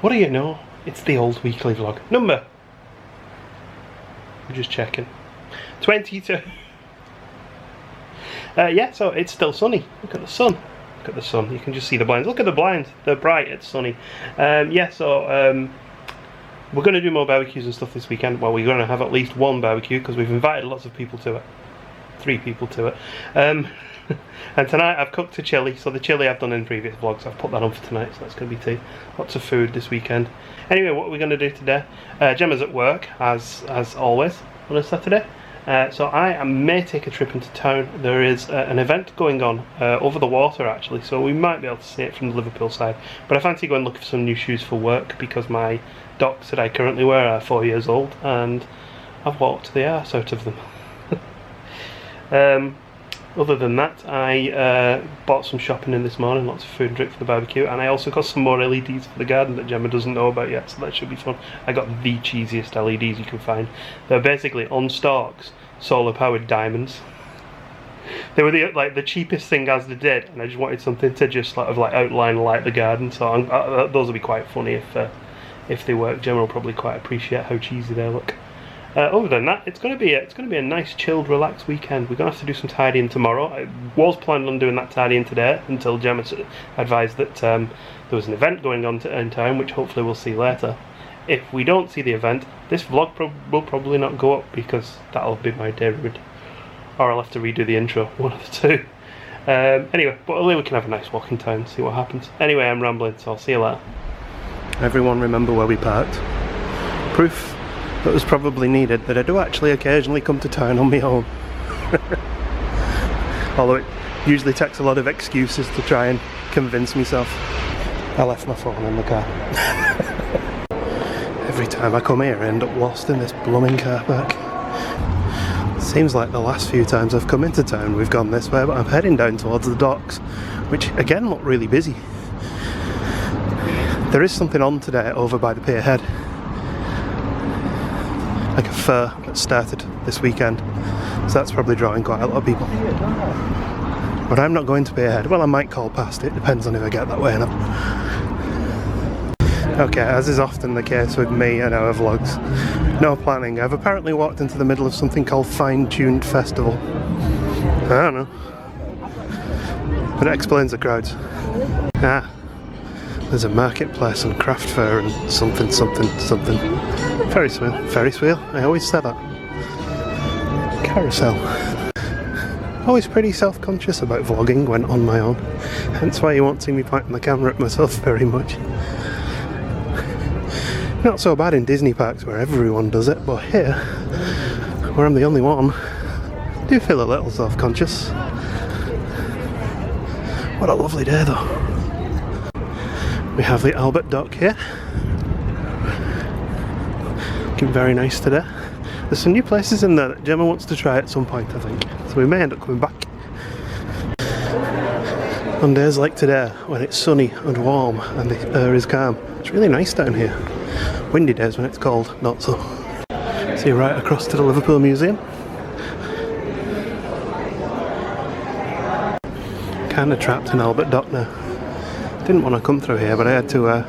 What do you know? It's the old weekly vlog. Number? I'm just checking. 22. Yeah, so it's still sunny. Look at the sun. Look at the sun. You can just see the blinds. Look at the blinds. They're bright. It's sunny. Yeah, so we're going to do more barbecues and stuff this weekend. Well, we're going to have at least one barbecue because we've invited lots of people to it. 3 people to it. And tonight I've cooked a chilli. So the chilli I've done in previous vlogs, I've put that on for tonight. So that's going to be tea. Lots of food this weekend. Anyway, what we're going to do today? Gemma's at work as always on a Saturday. So I may take a trip into town. There is an event going on over the water actually, so we might be able to see it from the Liverpool side. But I fancy going looking for some new shoes for work because my docks that I currently wear are 4 years old and I've walked the arse out of them. Other than that, I bought some shopping in this morning, lots of food and drink for the barbecue, and I also got some more LEDs for the garden that Gemma doesn't know about yet, so that should be fun. I got the cheesiest LEDs you can find. They're basically on stalks, solar powered diamonds. They were the cheapest thing as they did, and I just wanted something to just sort of like outline light the garden. So those will be quite funny if they work. Gemma will probably quite appreciate how cheesy they look. Other than that, it's going to be a nice, chilled, relaxed weekend. We're going to have to do some tidying tomorrow. I was planning on doing that tidying today until Gemma advised that there was an event going on in town, which hopefully we'll see later. If we don't see the event, this vlog will probably not go up because that'll be my day ruined. Or I'll have to redo the intro, one of the two. Anyway, but at least we can have a nice walk in town, see what happens. Anyway, I'm rambling, so I'll see you later. Everyone remember where we parked? Proof that was probably needed that I do actually occasionally come to town on my own. Although it usually takes a lot of excuses to try and convince myself. I left my phone in the car. Every time I come here I end up lost in this blooming car park. Seems like the last few times I've come into town we've gone this way, but I'm heading down towards the docks, which again look really busy. There is something on today over by the pier head. Like a fair that started this weekend, so that's probably drawing quite a lot of people. But I'm not going to pier head. Well, I might call past it, depends on if I get that way enough. Okay, as is often the case with me and our vlogs, no planning. I've apparently walked into the middle of something called Fine Tuned Festival. I don't know. But it explains the crowds. Ah, there's a marketplace and craft fair and something. Ferris wheel, I always say that. Carousel. Always pretty self-conscious about vlogging when on my own. Hence why you won't see me pointing the camera at myself very much. Not so bad in Disney parks where everyone does it, but here, where I'm the only one, I do feel a little self-conscious. What a lovely day though. We have the Albert Dock here. Looking very nice today. There's some new places in there that Gemma wants to try at some point, I think. So we may end up coming back. On days like today, when it's sunny and warm and the air is calm, it's really nice down here. Windy days when it's cold, not so. See right across to the Liverpool Museum. Kinda trapped in Albert Dock now. Didn't want to come through here, but I had to,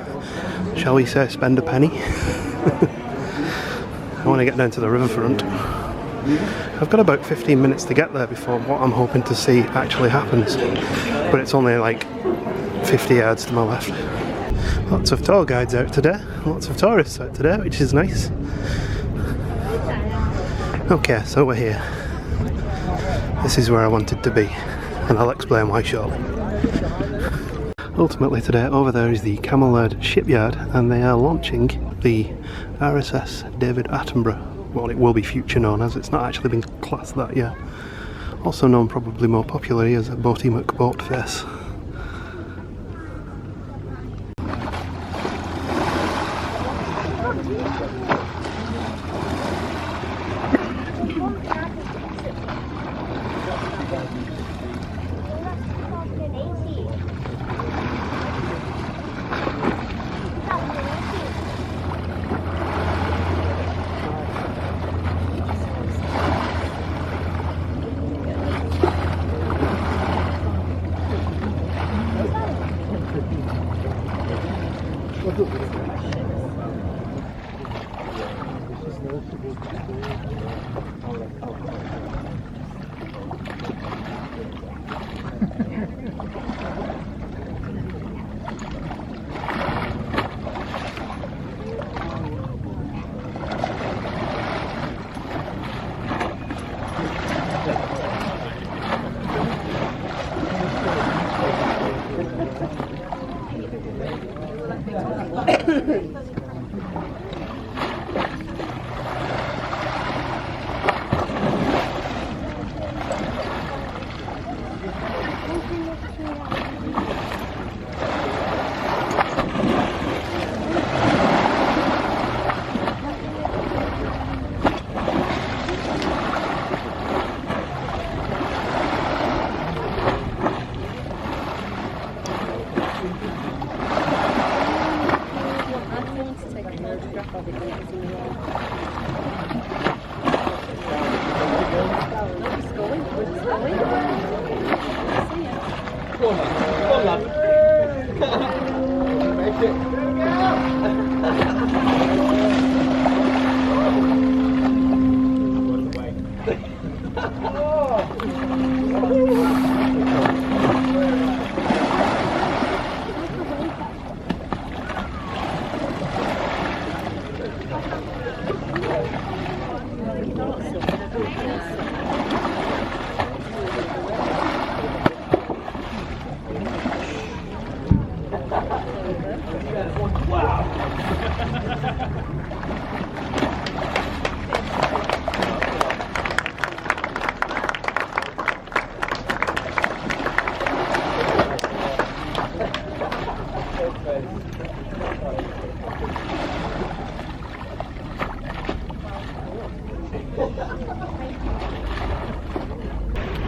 shall we say, spend a penny. I want to get down to the riverfront. I've got about 15 minutes to get there before what I'm hoping to see actually happens. But it's only like 50 yards to my left. Lots of tour guides out today, lots of tourists out today, which is nice. Okay, so we're here. This is where I wanted to be, and I'll explain why shortly. Ultimately today, over there is the MacLeod shipyard, and they are launching the RSS David Attenborough. Well, it will be future known as, it's not actually been classed that yet. Also known probably more popularly as a Boaty McBoatface.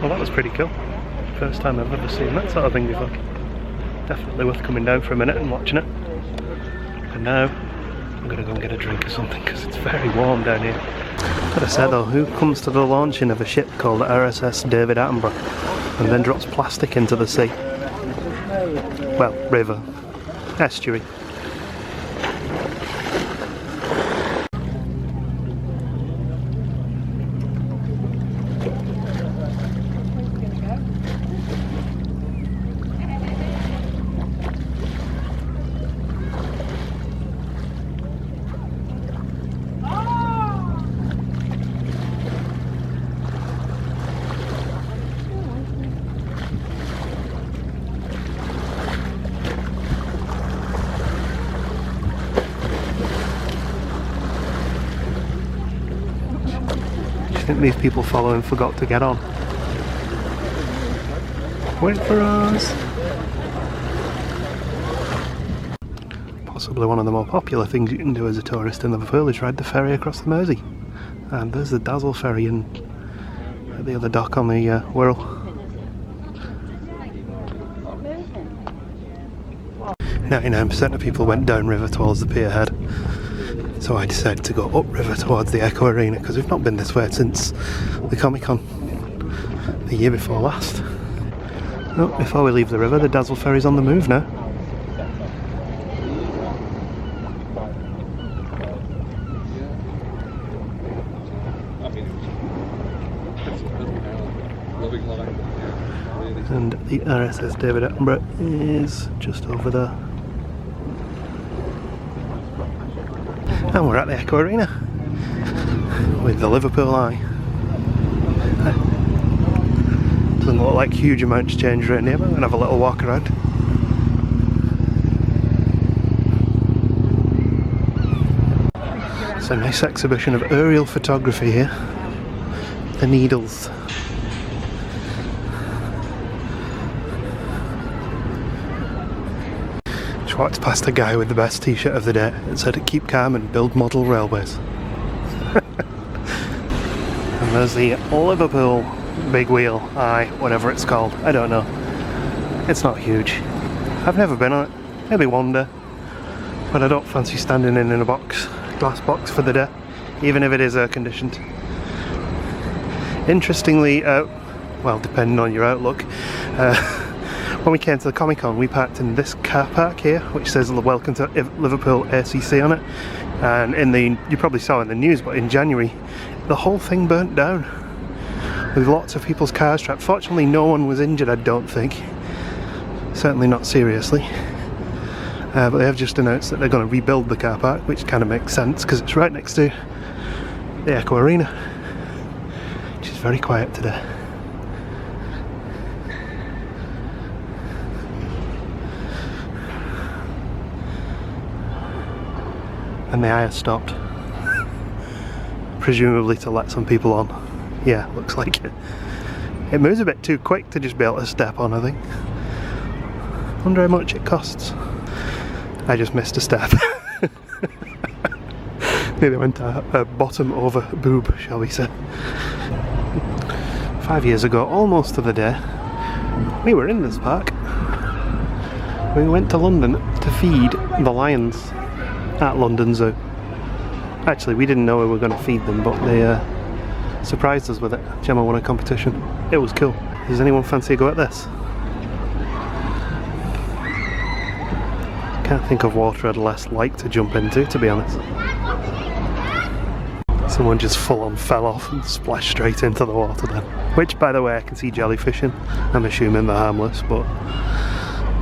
Well, that was pretty cool. First time I've ever seen that sort of thing before. Definitely worth coming down for a minute and watching it. And now I'm going to go and get a drink or something because it's very warm down here. Gotta say though, who comes to the launching of a ship called RSS David Attenborough and then drops plastic into the sea? Well, river, estuary. I think these people following forgot to get on. Wait for us! Possibly one of the more popular things you can do as a tourist in Liverpool is ride the ferry across the Mersey. And there's the Dazzle ferry in at the other dock on the Wirral. 99% of people went downriver towards the pier head. So I decided to go upriver towards the Echo Arena because we've not been this way since the Comic-Con the year before last. Oh, before we leave the river, the Dazzle ferry's on the move now. And the RSS David Attenborough is just over there. And we're at the Echo Arena with the Liverpool Eye. Doesn't look like huge amounts change around here, but I'm going to have a little walk around. It's a nice exhibition of aerial photography here. The Needles. Walked past a guy with the best t-shirt of the day and said, "Keep calm and build model railways." And there's the Liverpool Big Wheel Eye, whatever it's called. I don't know. It's not huge. I've never been on it. Maybe one day. But I don't fancy standing in a box, glass box for the day, even if it is air conditioned. Interestingly, well, depending on your outlook, When we came to the Comic Con, we parked in this car park here, which says "Welcome to Liverpool ACC" on it. And you probably saw in the news, but in January, the whole thing burnt down with lots of people's cars trapped. Fortunately, no one was injured, I don't think. Certainly not seriously. But they have just announced that they're going to rebuild the car park, which kind of makes sense because it's right next to the Echo Arena, which is very quiet today. And the eye has stopped. Presumably to let some people on. Yeah, looks like it. It moves a bit too quick to just be able to step on, I think. Wonder how much it costs. I just missed a step. Nearly went a bottom over boob, shall we say. 5 years ago, almost to the day, we were in this park. We went to London to feed the lions at London Zoo. Actually, we didn't know we were going to feed them, but they surprised us with it. Gemma won a competition. It was cool. Does anyone fancy a go at this? Can't think of water I'd less like to jump into, to be honest. Someone just full on fell off and splashed straight into the water then. Which, by the way, I can see jellyfish in. I'm assuming they're harmless, but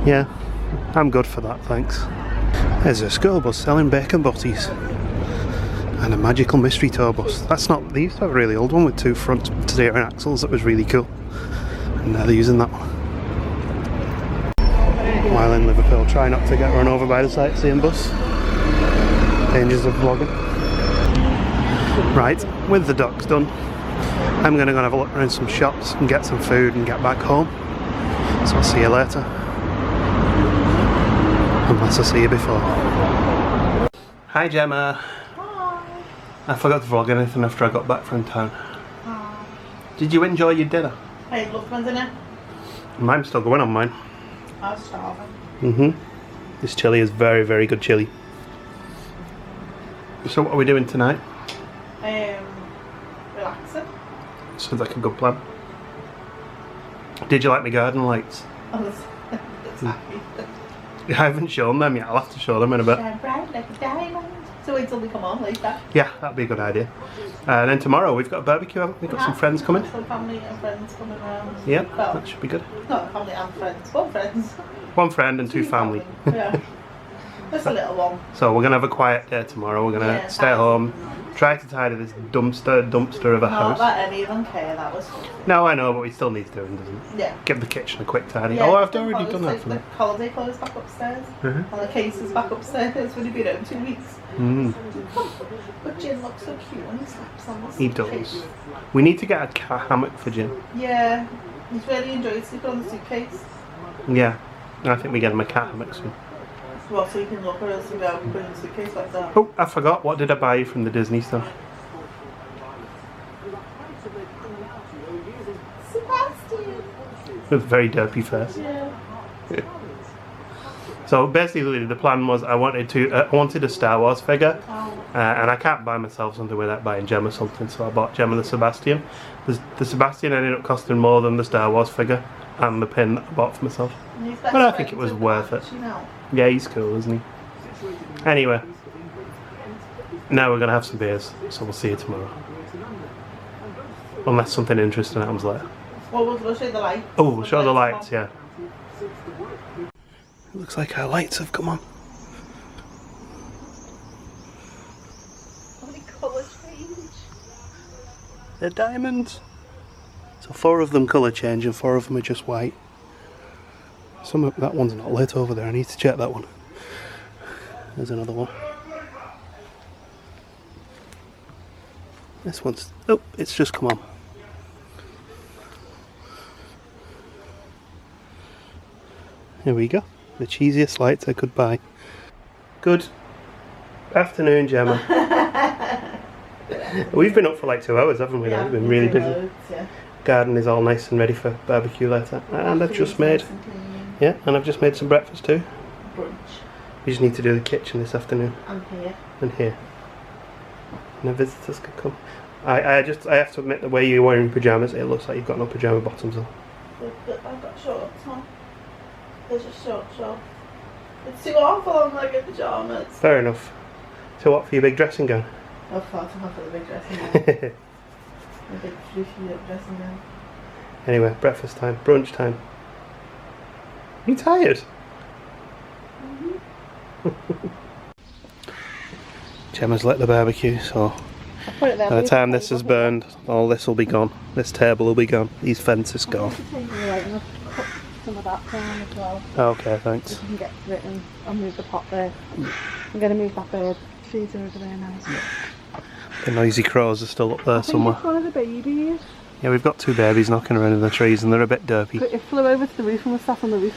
yeah, I'm good for that, thanks. There's a school bus selling bacon butties and a magical mystery tour bus. That's not, they used to have a really old one with two front steering axles that was really cool, and now they're using that one. While in Liverpool, try not to get run over by the sightseeing bus. Dangers of vlogging. Right, with the docks done, I'm going to go and have a look around some shops and get some food and get back home. So I'll see you later. Unless I see you before. Hi Gemma. Hi. I forgot to vlog anything after I got back from town. Hi. Did you enjoy your dinner? I had loved my dinner. Mine's still going on mine. I was starving. This chilli is very, very good chilli. So what are we doing tonight? Relaxing. Sounds like a good plan. Did you like my garden lights? It's happy. I haven't shown them yet. I'll have to show them in a bit. Shine bright like a diamond. So wait till we come on later. Yeah, that'd be a good idea. And then tomorrow we've got a barbecue, haven't we? We've got some friends coming. Some family and friends coming around. Yeah, well, that should be good. not family and friends, but friends. One friend and two family. Yeah. Just a little one. So we're going to have a quiet day tomorrow. We're going to stay at home, try to tidy this dumpster of a house. Not that any of them care, that was fun. No, I know, but it still needs doing, doesn't it? Yeah. Give the kitchen a quick tidy. Yeah, oh, I've already done that for the me. holiday clothes back upstairs. And the cases back upstairs when you've been home 2 weeks. But Jim looks so cute when he slaps on the He does. We need to get a cat hammock for Jim. Yeah. He's really enjoyed sleeping on the suitcase. Yeah. I think we get him a cat hammock soon. Well, so you can look or else you go put in the suitcase like that. Oh, I forgot. What did I buy you from the Disney store? Sebastian! With a very derpy face. Yeah. So basically the plan was I wanted a Star Wars figure, Oh. and I can't buy myself something without buying Gemma something, so I bought Gemma the Sebastian. The Sebastian ended up costing more than the Star Wars figure and the pin that I bought for myself. But I think it was worth it. You know. Yeah, he's cool, isn't he? Anyway, now we're going to have some beers, so we'll see you tomorrow. Unless something interesting happens later. Well, we'll show you the lights. Oh, we'll show the lights, yeah. It looks like our lights have come on. How many colour change? They're diamonds. So 4 of them colour change and 4 of them are just white. That one's not lit over there. I need to check that one. There's another one. This one's... Oh, it's just come on. Here we go. The cheesiest lights I could buy. Good afternoon, Gemma. We've been up for like 2 hours, haven't we? Yeah, We've been really busy. loads, yeah. Garden is all nice and ready for barbecue later. And I've just made... Yeah, and I've just made some breakfast too. Brunch. We just need to do the kitchen this afternoon. And here. And here. No visitors could come. I have to admit, the way you're wearing pyjamas, it looks like you've got no pyjama bottoms on. I've got shorts on. They're just short. It's too hot for long-legged pyjamas. Fair enough. Too hot for your big dressing gown? Oh, far too hot for the big dressing gown. The big floofy dressing gown. Anyway, breakfast time, brunch time. Are you tired? Gemma's lit the barbecue, so Put it there, by the time this is burned, all this will be gone. This table will be gone. These fences gone. Some of that down as well. Okay, thanks. You can get to it and I'll move the pot there. I'm going to move that bird feeder over there now. The noisy crows are still up there I think somewhere. it's one of the babies. Yeah, we've got two babies knocking around in the trees and they're a bit derpy. But it flew over to the roof and was sat on the roof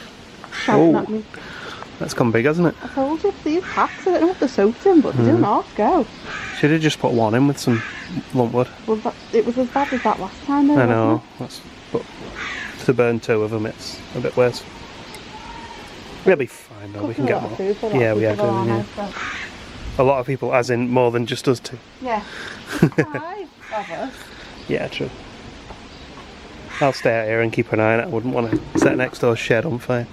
shouting at me. That's gone big, hasn't it? I told you, these packs, I don't know what they're soaked in, but they do not go. Should have just put one in with some lumpwood. Well, it was as bad as that last time though, I know. wasn't But to burn two of them, it's a bit worse. We'll be fine though, we can get more. Yeah, we are doing, yeah. A lot of people, as in more than just us two. Yeah. 5 of us. Yeah, true. I'll stay out here and keep an eye on it. I wouldn't want to set next door's shed on fire.